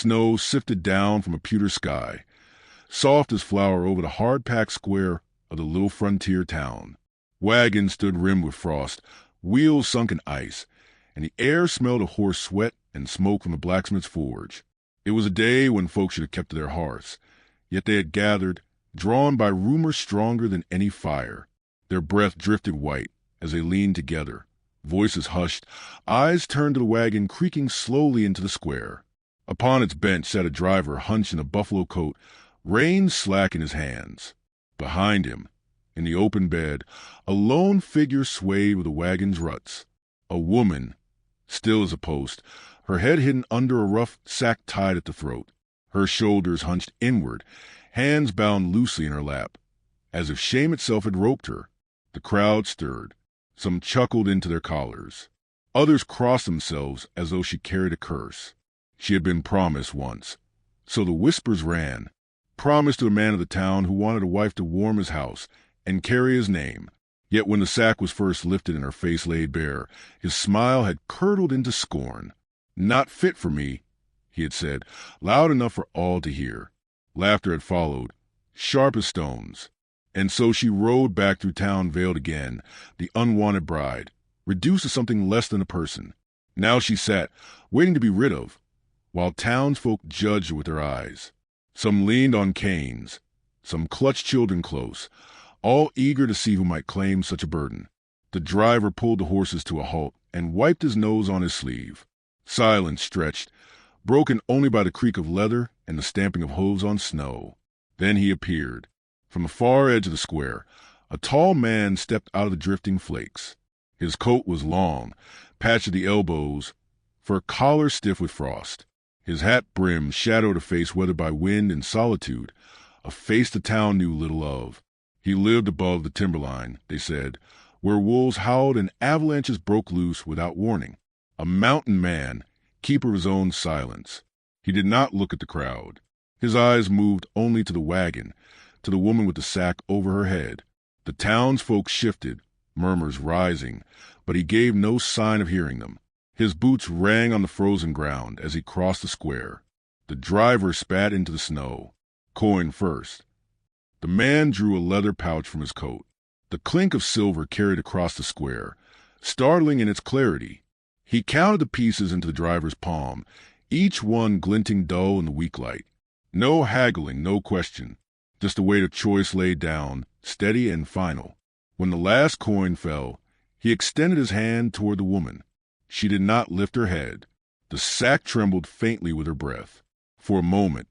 Snow sifted down from a pewter sky, soft as flour over the hard-packed square of the little frontier town. Wagons stood rimmed with frost, wheels sunk in ice, and the air smelled of horse sweat and smoke from the blacksmith's forge. It was a day when folks should have kept to their hearths, yet they had gathered, drawn by rumor stronger than any fire. Their breath drifted white as they leaned together, voices hushed, eyes turned to the wagon creaking slowly into the square. Upon its bench sat a driver hunched in a buffalo coat, reins slack in his hands. Behind him, in the open bed, a lone figure swayed with the wagon's ruts. A woman, still as a post, her head hidden under a rough sack tied at the throat, her shoulders hunched inward, hands bound loosely in her lap, as if shame itself had roped her. The crowd stirred. Some chuckled into their collars. Others crossed themselves as though she carried a curse. She had been promised once. So the whispers ran. Promised to a man of the town who wanted a wife to warm his house and carry his name. Yet when the sack was first lifted and her face laid bare, his smile had curdled into scorn. "Not fit for me," he had said, loud enough for all to hear. Laughter had followed, sharp as stones. And so she rode back through town veiled again, the unwanted bride, reduced to something less than a person. Now she sat, waiting to be rid of, while townsfolk judged her with their eyes. Some leaned on canes, some clutched children close, all eager to see who might claim such a burden. The driver pulled the horses to a halt and wiped his nose on his sleeve. Silence stretched, broken only by the creak of leather and the stamping of hooves on snow. Then he appeared. From the far edge of the square, a tall man stepped out of the drifting flakes. His coat was long, patched at the elbows, fur collar stiff with frost. His hat brim shadowed a face weathered by wind and solitude, a face the town knew little of. He lived above the timberline, they said, where wolves howled and avalanches broke loose without warning. A mountain man, keeper of his own silence. He did not look at the crowd. His eyes moved only to the wagon, to the woman with the sack over her head. The townsfolk shifted, murmurs rising, but he gave no sign of hearing them. His boots rang on the frozen ground as he crossed the square. The driver spat into the snow. Coin first. The man drew a leather pouch from his coat. The clink of silver carried across the square, startling in its clarity. He counted the pieces into the driver's palm, each one glinting dull in the weak light. No haggling, no question. Just the weight of choice laid down, steady and final. When the last coin fell, he extended his hand toward the woman. She did not lift her head. The sack trembled faintly with her breath. For a moment,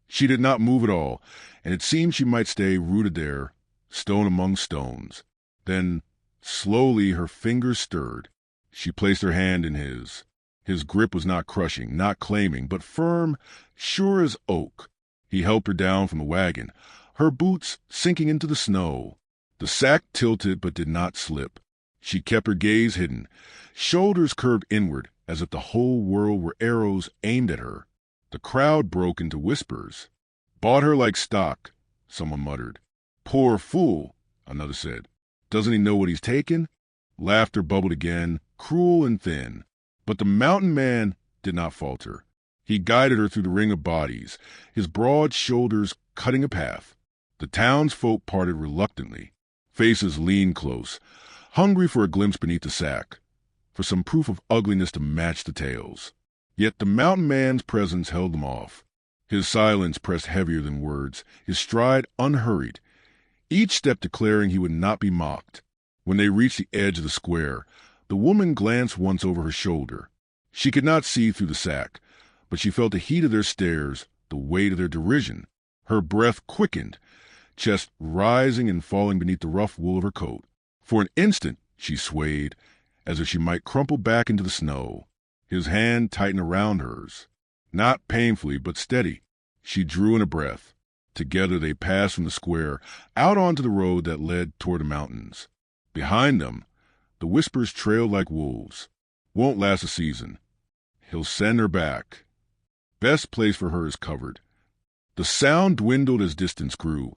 she did not move at all, and it seemed she might stay rooted there, stone among stones. Then, slowly, her fingers stirred. She placed her hand in his. His grip was not crushing, not claiming, but firm, sure as oak. He helped her down from the wagon, her boots sinking into the snow. The sack tilted but did not slip. She kept her gaze hidden, shoulders curved inward as if the whole world were arrows aimed at her. The crowd broke into whispers. "Bought her like stock," someone muttered. "Poor fool," another said. "Doesn't he know what he's taken?" Laughter bubbled again, cruel and thin. But the mountain man did not falter. He guided her through the ring of bodies, his broad shoulders cutting a path. The townsfolk parted reluctantly. Faces leaned close, hungry for a glimpse beneath the sack, for some proof of ugliness to match the tales. Yet the mountain man's presence held them off. His silence pressed heavier than words, his stride unhurried, each step declaring he would not be mocked. When they reached the edge of the square, the woman glanced once over her shoulder. She could not see through the sack, but she felt the heat of their stares, the weight of their derision. Her breath quickened, chest rising and falling beneath the rough wool of her coat. For an instant she swayed, as if she might crumple back into the snow. His hand tightened around hers. Not painfully, but steady. She drew in a breath. Together they passed from the square, out onto the road that led toward the mountains. Behind them, the whispers trailed like wolves. "Won't last a season. He'll send her back. Best place for her is covered." The sound dwindled as distance grew,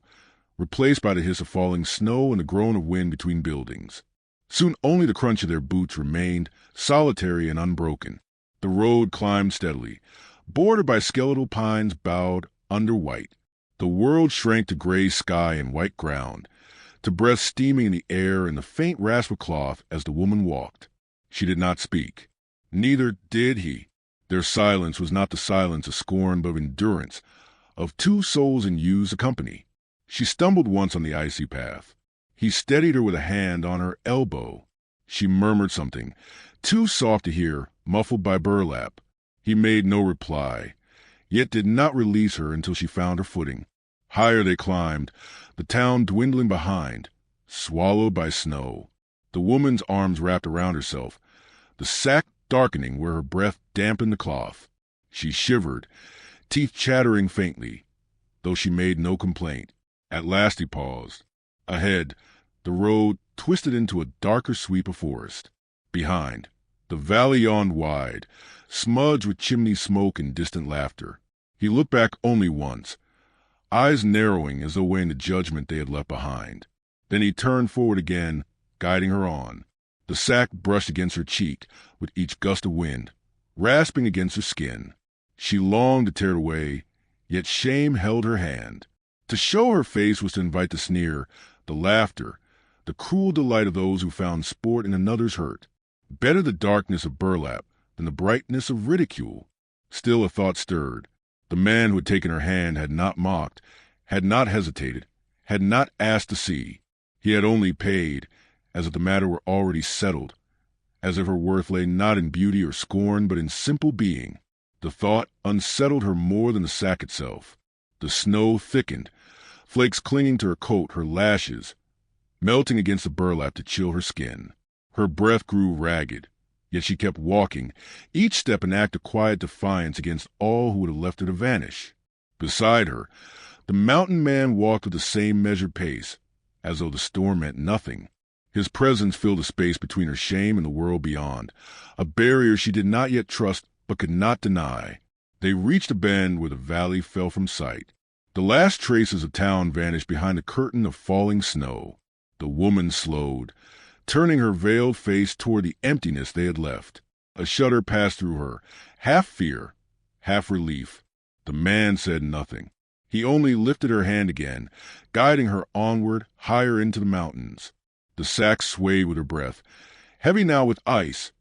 replaced by the hiss of falling snow and the groan of wind between buildings. Soon only the crunch of their boots remained, solitary and unbroken. The road climbed steadily, bordered by skeletal pines bowed under white. The world shrank to gray sky and white ground, to breath steaming in the air and the faint rasp of cloth as the woman walked. She did not speak. Neither did he. Their silence was not the silence of scorn but of endurance, of two souls in used company. She stumbled once on the icy path. He steadied her with a hand on her elbow. She murmured something, too soft to hear, muffled by burlap. He made no reply, yet did not release her until she found her footing. Higher they climbed, the town dwindling behind, swallowed by snow. The woman's arms wrapped around herself, the sack darkening where her breath dampened the cloth. She shivered, teeth chattering faintly, though she made no complaint. At last he paused. Ahead, the road twisted into a darker sweep of forest. Behind, the valley yawned wide, smudged with chimney smoke and distant laughter. He looked back only once, eyes narrowing as though weighing the judgment they had left behind. Then he turned forward again, guiding her on. The sack brushed against her cheek with each gust of wind, rasping against her skin. She longed to tear it away, yet shame held her hand. To show her face was to invite the sneer, the laughter, the cruel delight of those who found sport in another's hurt. Better the darkness of burlap than the brightness of ridicule. Still a thought stirred. The man who had taken her hand had not mocked, had not hesitated, had not asked to see. He had only paid, as if the matter were already settled, as if her worth lay not in beauty or scorn but in simple being. The thought unsettled her more than the sack itself. The snow thickened, flakes clinging to her coat, her lashes, melting against the burlap to chill her skin. Her breath grew ragged, yet she kept walking, each step an act of quiet defiance against all who would have left her to vanish. Beside her, the mountain man walked with the same measured pace, as though the storm meant nothing. His presence filled the space between her shame and the world beyond, a barrier she did not yet trust but could not deny. They reached a bend where the valley fell from sight. The last traces of town vanished behind a curtain of falling snow. The woman slowed, turning her veiled face toward the emptiness they had left. A shudder passed through her, half fear, half relief. The man said nothing. He only lifted her hand again, guiding her onward, higher into the mountains. The sack swayed with her breath, heavy now with ice,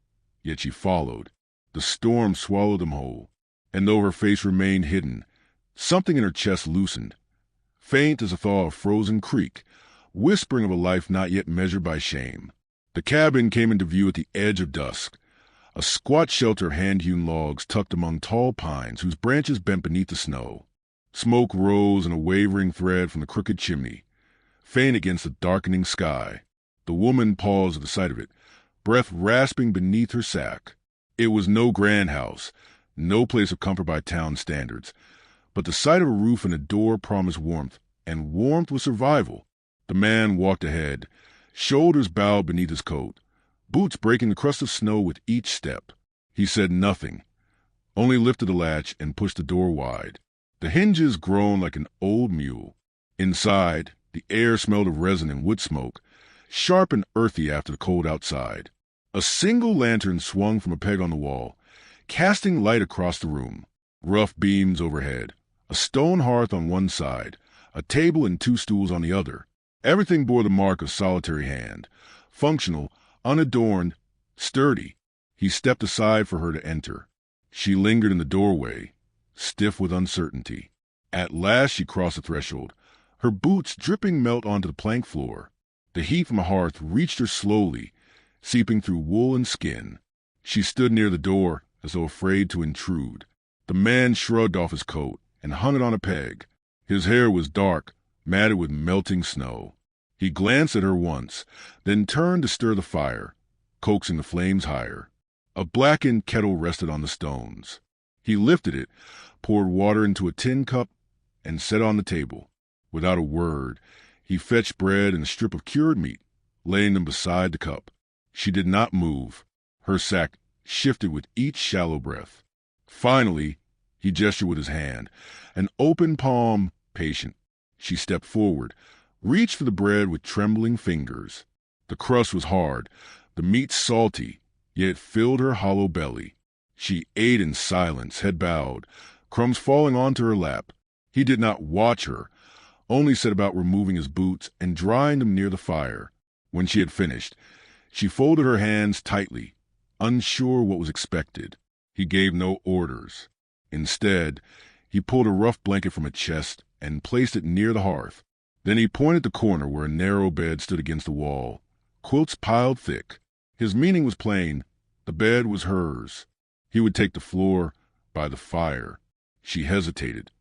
yet she followed. The storm swallowed them whole, and though her face remained hidden, something in her chest loosened, faint as a thaw of frozen creek, whispering of a life not yet measured by shame. The cabin came into view at the edge of dusk, a squat shelter of hand-hewn logs tucked among tall pines whose branches bent beneath the snow. Smoke rose in a wavering thread from the crooked chimney, faint against the darkening sky. The woman paused at the sight of it, breath rasping beneath her sack. It was no grand house, no place of comfort by town standards, but the sight of a roof and a door promised warmth, and warmth was survival. The man walked ahead, shoulders bowed beneath his coat, boots breaking the crust of snow with each step. He said nothing, only lifted the latch and pushed the door wide. The hinges groaned like an old mule. Inside, the air smelled of resin and wood smoke, sharp and earthy after the cold outside. A single lantern swung from a peg on the wall, casting light across the room. Rough beams overhead, a stone hearth on one side, a table and two stools on the other. Everything bore the mark of solitary hand, functional, unadorned, sturdy. He stepped aside for her to enter. She lingered in the doorway, stiff with uncertainty. At last she crossed the threshold, her boots dripping melt onto the plank floor. The heat from the hearth reached her slowly, seeping through wool and skin. She stood near the door, as though afraid to intrude. The man shrugged off his coat and hung it on a peg. His hair was dark, matted with melting snow. He glanced at her once, then turned to stir the fire, coaxing the flames higher. A blackened kettle rested on the stones. He lifted it, poured water into a tin cup, and set on the table. Without a word, he fetched bread and a strip of cured meat, laying them beside the cup. She did not move. Her sack shifted with each shallow breath. Finally, he gestured with his hand, an open palm, patient. She stepped forward, reached for the bread with trembling fingers. The crust was hard, the meat salty, yet it filled her hollow belly. She ate in silence, head bowed, crumbs falling onto her lap. He did not watch her, only set about removing his boots and drying them near the fire. When she had finished, she folded her hands tightly, unsure what was expected. He gave no orders. Instead, he pulled a rough blanket from a chest and placed it near the hearth. Then he pointed the corner where a narrow bed stood against the wall, quilts piled thick. His meaning was plain. The bed was hers. He would take the floor by the fire. She hesitated,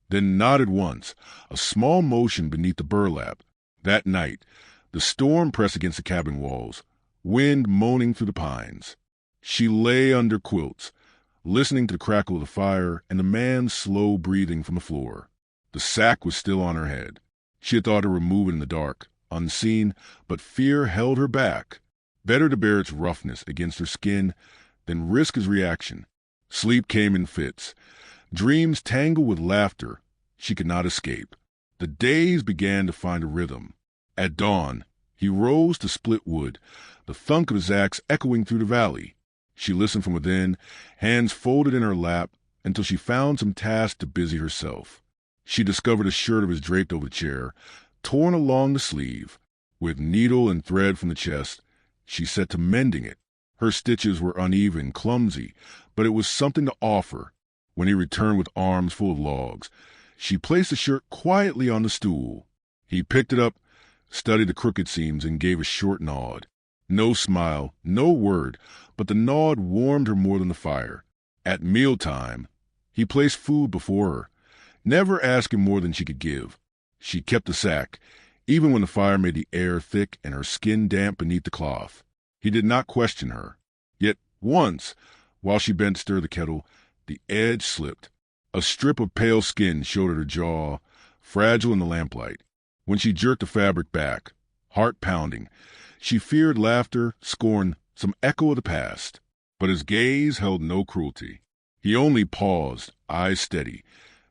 then nodded once, a small motion beneath the burlap. That night, the storm pressed against the cabin walls, wind moaning through the pines. She lay under quilts, listening to the crackle of the fire and the man's slow breathing from the floor. The sack was still on her head. She had thought to remove it in the dark, unseen, but fear held her back. Better to bear its roughness against her skin than risk his reaction. Sleep came in fits. Dreams tangled with laughter she could not escape. The days began to find a rhythm. At dawn, he rose to split wood, the thunk of his axe echoing through the valley. She listened from within, hands folded in her lap, until she found some task to busy herself. She discovered a shirt of his draped over the chair, torn along the sleeve. With needle and thread from the chest, she set to mending it. Her stitches were uneven, clumsy, but it was something to offer. When he returned with arms full of logs, she placed the shirt quietly on the stool. He picked it up, studied the crooked seams, and gave a short nod. No smile, no word, but the nod warmed her more than the fire. At mealtime, he placed food before her, never asking more than she could give. She kept the sack, even when the fire made the air thick and her skin damp beneath the cloth. He did not question her. Yet once, while she bent to stir the kettle, the edge slipped. A strip of pale skin showed at her jaw, fragile in the lamplight. When she jerked the fabric back, heart pounding, she feared laughter, scorn, some echo of the past. But his gaze held no cruelty. He only paused, eyes steady,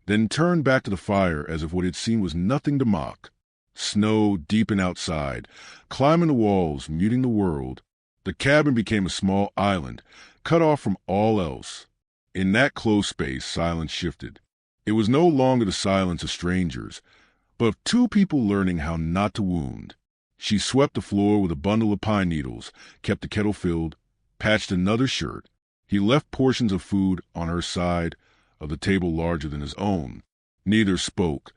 then turned back to the fire as if what he had seen was nothing to mock. Snow deepened outside, climbing the walls, muting the world. The cabin became a small island, cut off from all else. In that close space, silence shifted. It was no longer the silence of strangers, but of two people learning how not to wound. She swept the floor with a bundle of pine needles, kept the kettle filled, patched another shirt. He left portions of food on her side of the table larger than his own. Neither spoke,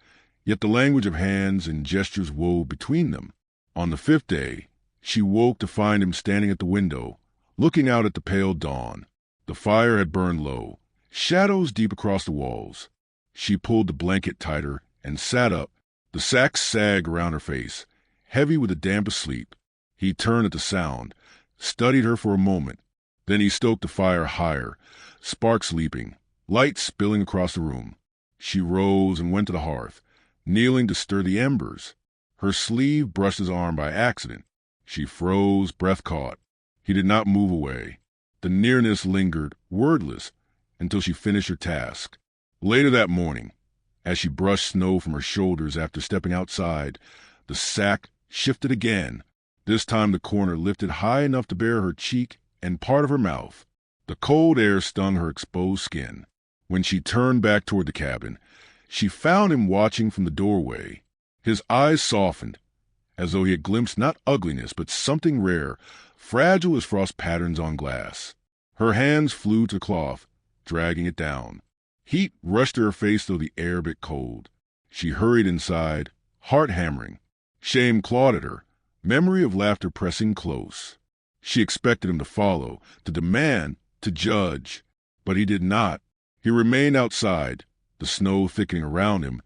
yet the language of hands and gestures wove between them. On the fifth day, she woke to find him standing at the window, looking out at the pale dawn. The fire had burned low, shadows deep across the walls. She pulled the blanket tighter and sat up. The sack sagged around her face, heavy with the damp of sleep. He turned at the sound, studied her for a moment. Then he stoked the fire higher, sparks leaping, light spilling across the room. She rose and went to the hearth, kneeling to stir the embers. Her sleeve brushed his arm by accident. She froze, breath caught. He did not move away. The nearness lingered, wordless, until she finished her task. Later that morning, as she brushed snow from her shoulders after stepping outside, the sack shifted again. This time the corner lifted high enough to bare her cheek and part of her mouth. The cold air stung her exposed skin. When she turned back toward the cabin, she found him watching from the doorway. His eyes softened, as though he had glimpsed not ugliness, but something rare, fragile as frost patterns on glass. Her hands flew to the cloth, dragging it down. Heat rushed to her face, though the air bit cold. She hurried inside, heart hammering. Shame clawed at her, memory of laughter pressing close. She expected him to follow, to demand, to judge. But he did not. He remained outside, the snow thickening around him,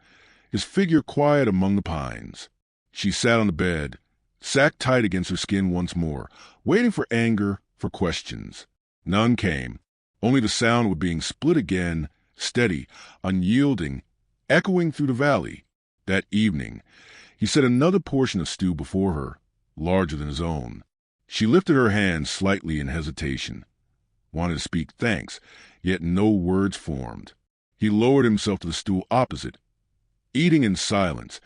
his figure quiet among the pines. She sat on the bed, sack tight against her skin once more, waiting for anger, for questions. None came, only the sound of being split again, steady, unyielding, echoing through the valley. That evening, he set another portion of stew before her, larger than his own. She lifted her hand slightly in hesitation, wanted to speak thanks, yet no words formed. He lowered himself to the stool opposite, eating in silence,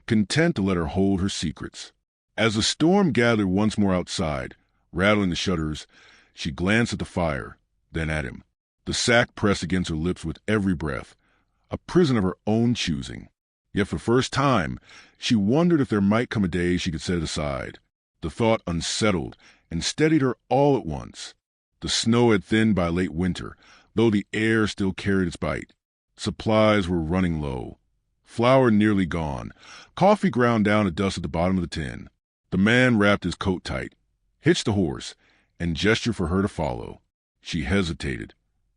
content to let her hold her secrets. As the storm gathered once more outside, rattling the shutters, she glanced at the fire, then at him. The sack pressed against her lips with every breath, a prison of her own choosing. Yet for the first time, she wondered if there might come a day she could set it aside. The thought unsettled and steadied her all at once. The snow had thinned by late winter, though the air still carried its bite. Supplies were running low. Flour nearly gone. Coffee ground down to dust at the bottom of the tin. The man wrapped his coat tight, hitched the horse, and gestured for her to follow. She hesitated,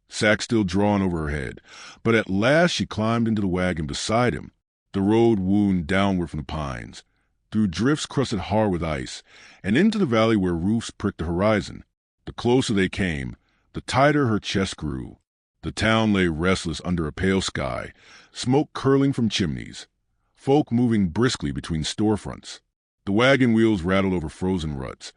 sack still drawn over her head, but at last she climbed into the wagon beside him. The road wound downward from the pines, through drifts crusted hard with ice, and into the valley where roofs pricked the horizon. The closer they came, the tighter her chest grew. The town lay restless under a pale sky, smoke curling from chimneys, folk moving briskly between storefronts. The wagon wheels rattled over frozen ruts,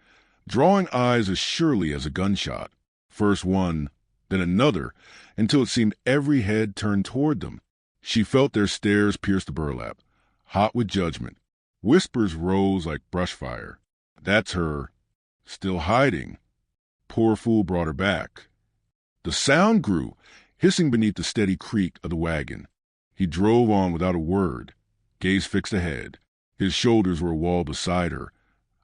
drawing eyes as surely as a gunshot. First one, then another, until it seemed every head turned toward them. She felt their stares pierce the burlap, hot with judgment. Whispers rose like brush fire. That's her. Still hiding. Poor fool brought her back. The sound grew, hissing beneath the steady creak of the wagon. He drove on without a word, gaze fixed ahead. His shoulders were a wall beside her,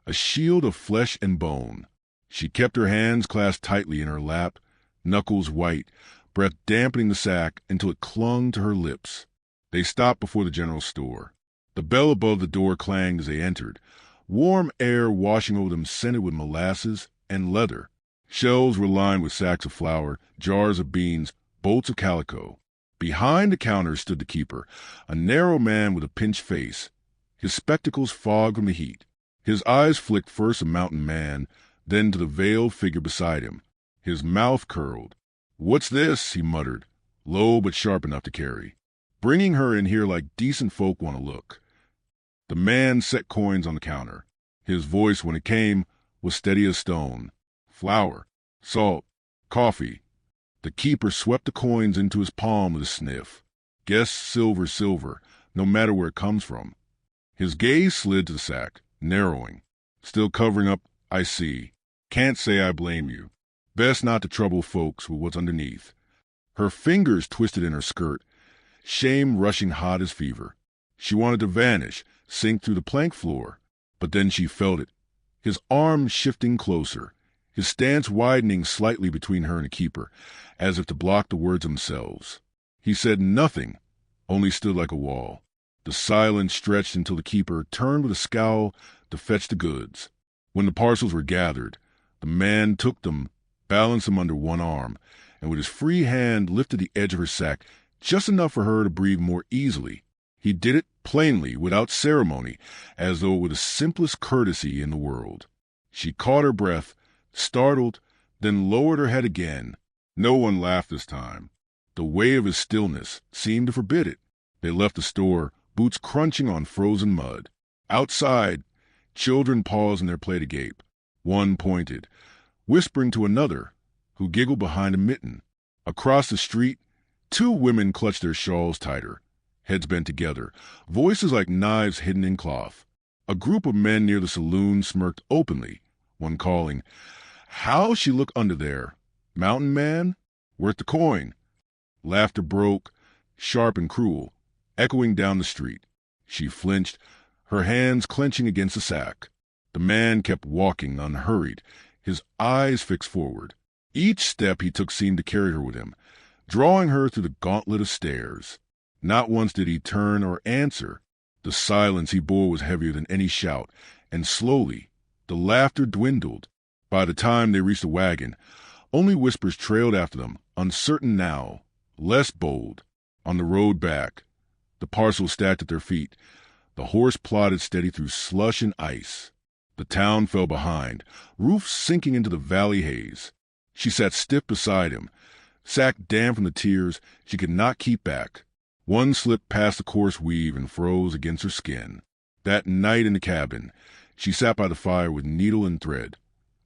a shield of flesh and bone. She kept her hands clasped tightly in her lap, knuckles white, breath dampening the sack until it clung to her lips. They stopped before the general store. The bell above the door clanged as they entered, warm air washing over them scented with molasses and leather. Shelves were lined with sacks of flour, jars of beans, bolts of calico. Behind the counter stood the keeper, a narrow man with a pinched face, his spectacles fogged from the heat. His eyes flicked first to Mountain Man, then to the veiled figure beside him. His mouth curled. "What's this?" he muttered, low but sharp enough to carry. "Bringing her in here like decent folk want to look." The man set coins on the counter. His voice, when it came, was steady as stone. "Flour, salt, coffee." The keeper swept the coins into his palm with a sniff. "Guess silver, no matter where it comes from." His gaze slid to the sack, narrowing. "Still covering up, I see. Can't say I blame you. Best not to trouble folks with what's underneath." Her fingers twisted in her skirt, shame rushing hot as fever. She wanted to vanish, sink through the plank floor, but then she felt it. His arm shifting closer, his stance widening slightly between her and the keeper, as if to block the words themselves. He said nothing, only stood like a wall. The silence stretched until the keeper turned with a scowl to fetch the goods. When the parcels were gathered, the man took them, balanced them under one arm, and with his free hand lifted the edge of her sack just enough for her to breathe more easily. He did it plainly, without ceremony, as though with the simplest courtesy in the world. She caught her breath, startled, then lowered her head again. No one laughed this time. The way of his stillness seemed to forbid it. They left the store, boots crunching on frozen mud. Outside, children paused in their play to gape. One pointed, whispering to another, who giggled behind a mitten. Across the street, two women clutched their shawls tighter, heads bent together, voices like knives hidden in cloth. A group of men near the saloon smirked openly, one calling, "How's she look under there? Mountain Man? Worth the coin." Laughter broke, sharp and cruel, echoing down the street. She flinched, her hands clenching against the sack. The man kept walking unhurried, his eyes fixed forward. Each step he took seemed to carry her with him, drawing her through the gauntlet of stairs. Not once did he turn or answer. The silence he bore was heavier than any shout, and slowly the laughter dwindled. By the time they reached the wagon, only whispers trailed after them, uncertain now, less bold. On the road back, the parcels stacked at their feet, the horse plodded steady through slush and ice. The town fell behind, roofs sinking into the valley haze. She sat stiff beside him, sack damp from the tears she could not keep back. One slipped past the coarse weave and froze against her skin. That night in the cabin, she sat by the fire with needle and thread,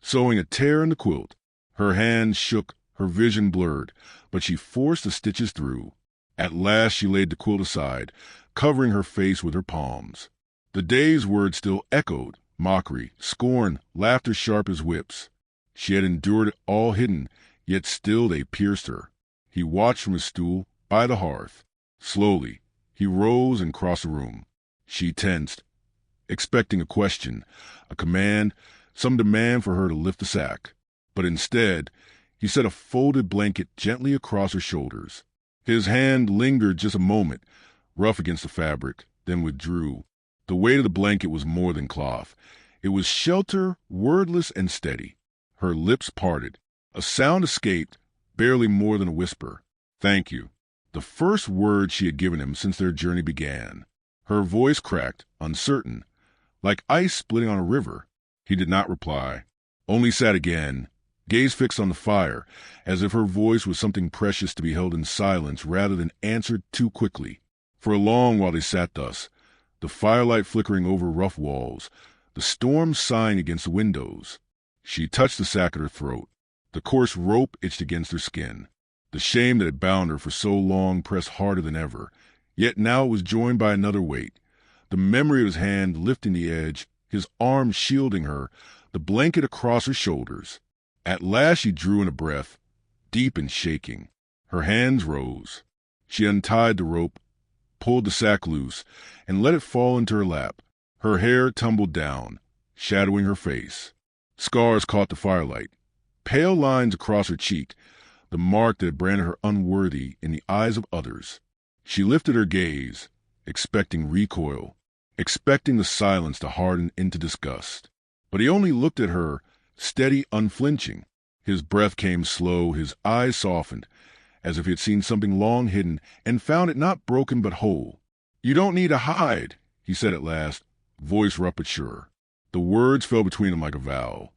sewing a tear in the quilt. Her hands shook, her vision blurred, but she forced the stitches through. At last she laid the quilt aside, covering her face with her palms. The day's words still echoed, mockery, scorn, laughter sharp as whips. She had endured it all hidden, yet still they pierced her. He watched from his stool by the hearth. Slowly, he rose and crossed the room. She tensed, expecting a question, a command, some demand for her to lift the sack. But instead, he set a folded blanket gently across her shoulders. His hand lingered just a moment, rough against the fabric, then withdrew. The weight of the blanket was more than cloth. It was shelter, wordless and steady. Her lips parted. A sound escaped, barely more than a whisper. "Thank you." The first word she had given him since their journey began. Her voice cracked, uncertain, like ice splitting on a river. He did not reply, only sat again, gaze fixed on the fire, as if her voice was something precious to be held in silence rather than answered too quickly. For a long while they sat thus, the firelight flickering over rough walls, the storm sighing against the windows. She touched the sack at her throat. The coarse rope itched against her skin. The shame that had bound her for so long pressed harder than ever, yet now it was joined by another weight. The memory of his hand lifting the edge, his arm shielding her, the blanket across her shoulders. At last she drew in a breath, deep and shaking. Her hands rose. She untied the rope, pulled the sack loose, and let it fall into her lap. Her hair tumbled down, shadowing her face. Scars caught the firelight, pale lines across her cheek, the mark that had branded her unworthy in the eyes of others. She lifted her gaze, expecting recoil, expecting the silence to harden into disgust. But he only looked at her, steady, unflinching. His breath came slow, his eyes softened, as if he had seen something long hidden and found it not broken but whole. "You don't need to hide," he said at last, voice rough but sure. The words fell between them like a vow,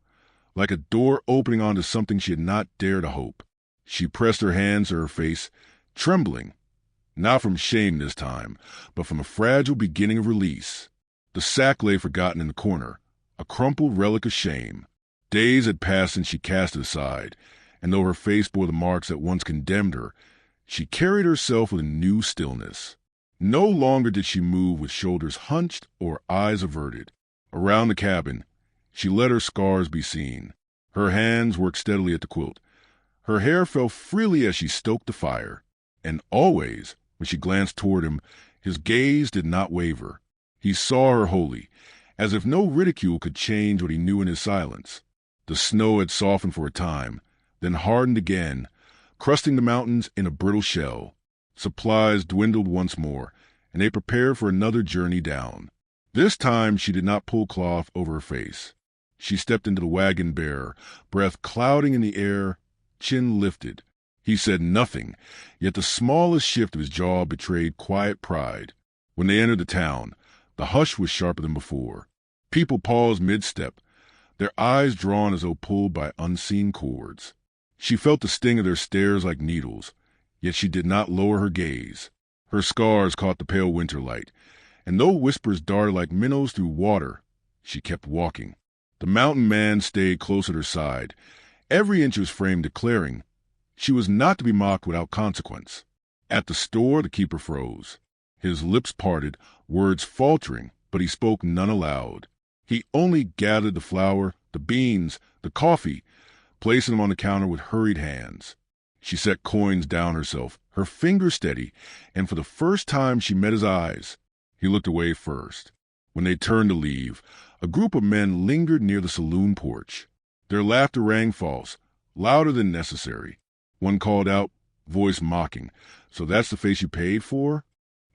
like a door opening onto something she had not dared to hope. She pressed her hands to her face, trembling, not from shame this time, but from a fragile beginning of release. The sack lay forgotten in the corner, a crumpled relic of shame. Days had passed since she cast it aside, and though her face bore the marks that once condemned her, she carried herself with a new stillness. No longer did she move with shoulders hunched or eyes averted. Around the cabin, she let her scars be seen. Her hands worked steadily at the quilt. Her hair fell freely as she stoked the fire. And always, when she glanced toward him, his gaze did not waver. He saw her wholly, as if no ridicule could change what he knew in his silence. The snow had softened for a time, then hardened again, crusting the mountains in a brittle shell. Supplies dwindled once more, and they prepared for another journey down. This time she did not pull cloth over her face. She stepped into the wagon bearer, breath clouding in the air, chin lifted. He said nothing, yet the smallest shift of his jaw betrayed quiet pride. When they entered the town, the hush was sharper than before. People paused mid-step, their eyes drawn as though pulled by unseen cords. She felt the sting of their stares like needles, yet she did not lower her gaze. Her scars caught the pale winter light, and though whispers darted like minnows through water, she kept walking. The mountain man stayed close at her side, every inch of his frame declaring she was not to be mocked without consequence. At the store, the keeper froze. His lips parted, words faltering, but he spoke none aloud. He only gathered the flour, the beans, the coffee, placing them on the counter with hurried hands. She set coins down herself, her fingers steady, and for the first time she met his eyes. He looked away first. When they turned to leave, a group of men lingered near the saloon porch. Their laughter rang false, louder than necessary. One called out, voice mocking, "So that's the face you paid for?"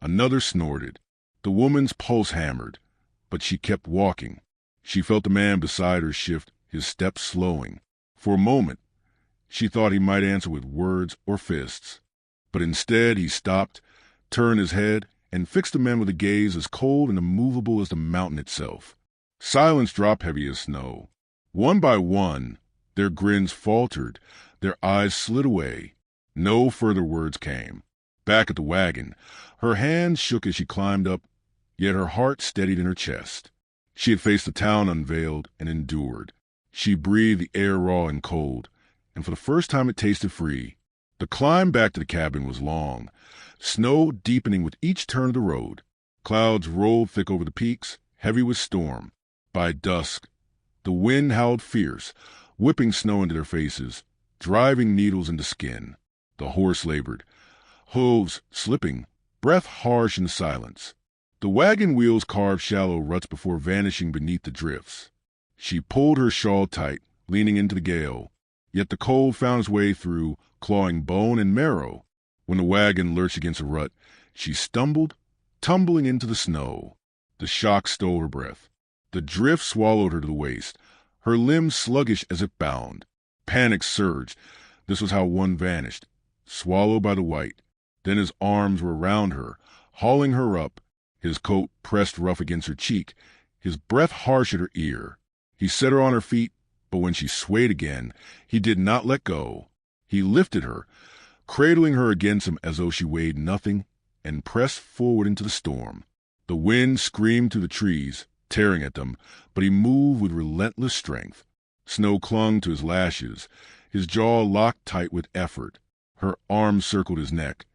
Another snorted. The woman's pulse hammered, but she kept walking. She felt the man beside her shift, his steps slowing. For a moment, she thought he might answer with words or fists. But instead he stopped, turned his head, and fixed the men with a gaze as cold and immovable as the mountain itself. Silence dropped heavy as snow. One by one, their grins faltered, their eyes slid away. No further words came. Back at the wagon, her hands shook as she climbed up, yet her heart steadied in her chest. She had faced the town unveiled and endured. She breathed the air raw and cold, and for the first time it tasted free. The climb back to the cabin was long, snow deepening with each turn of the road. Clouds rolled thick over the peaks, heavy with storm. By dusk, the wind howled fierce, whipping snow into their faces, driving needles into skin. The horse labored, hooves slipping, breath harsh in the silence. The wagon wheels carved shallow ruts before vanishing beneath the drifts. She pulled her shawl tight, leaning into the gale, yet the cold found its way through, clawing bone and marrow. When the wagon lurched against a rut, she stumbled, tumbling into the snow. The shock stole her breath. The drift swallowed her to the waist, her limbs sluggish as if bound. Panic surged. This was how one vanished, swallowed by the white. Then his arms were round her, hauling her up, his coat pressed rough against her cheek, his breath harsh at her ear. He set her on her feet, but when she swayed again, he did not let go. He lifted her, cradling her against him as though she weighed nothing, and pressed forward into the storm. The wind screamed through the trees, tearing at them, but he moved with relentless strength. Snow clung to his lashes, his jaw locked tight with effort. Her arms circled his neck,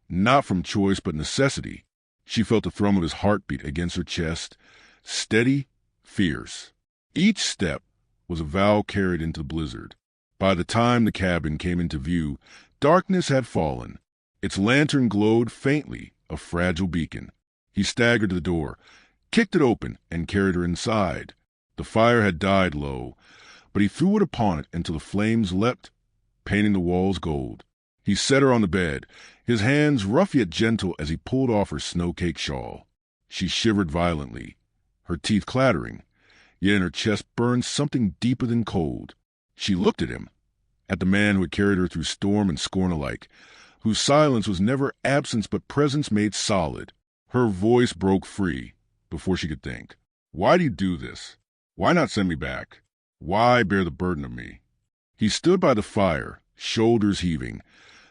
not from choice but necessity. She felt the thrum of his heartbeat against her chest, steady, fierce. Each step was a vow carried into the blizzard. By the time the cabin came into view, darkness had fallen. Its lantern glowed faintly, a fragile beacon. He staggered to the door, kicked it open, and carried her inside. The fire had died low, but he threw it upon it until the flames leapt, painting the walls gold. He set her on the bed, his hands rough yet gentle as he pulled off her snow-caked shawl. She shivered violently, her teeth clattering, yet in her chest burned something deeper than cold. She looked at him, at the man who had carried her through storm and scorn alike, whose silence was never absence but presence made solid. Her voice broke free before she could think. "Why do you do this? Why not send me back? Why bear the burden of me?" He stood by the fire, shoulders heaving,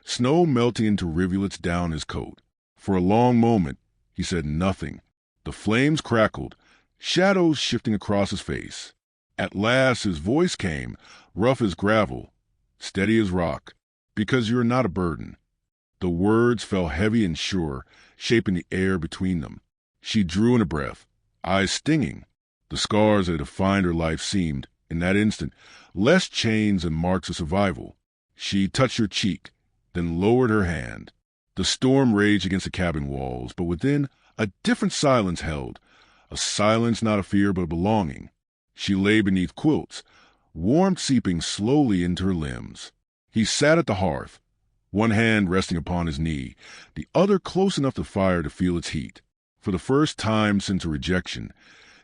snow melting into rivulets down his coat. For a long moment he said nothing. The flames crackled, shadows shifting across his face. At last his voice came, rough as gravel, steady as rock. "Because you're not a burden." The words fell heavy and sure, shaping the air between them. She drew in a breath, eyes stinging. The scars that had defined her life seemed, in that instant, less chains and marks of survival. She touched her cheek, then lowered her hand. The storm raged against the cabin walls, but within a different silence held, a silence not of fear but of belonging. She lay beneath quilts, warmth seeping slowly into her limbs. He sat at the hearth, one hand resting upon his knee, the other close enough to fire to feel its heat. For the first time since her rejection,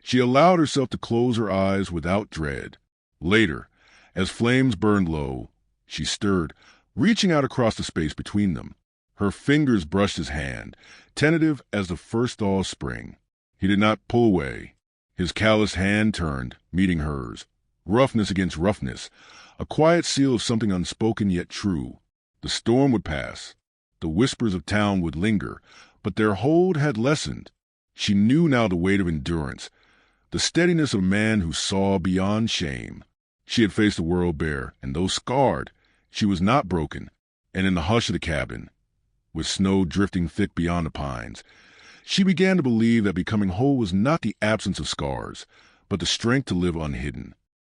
she allowed herself to close her eyes without dread. Later, as flames burned low, she stirred, reaching out across the space between them. Her fingers brushed his hand, tentative as the first thaw of spring. He did not pull away. His calloused hand turned, meeting hers. Roughness against roughness, a quiet seal of something unspoken yet true. The storm would pass. The whispers of town would linger, but their hold had lessened. She knew now the weight of endurance, the steadiness of a man who saw beyond shame. She had faced the world bare, and though scarred, she was not broken. And in the hush of the cabin, with snow drifting thick beyond the pines, she began to believe that becoming whole was not the absence of scars, but the strength to live unhidden.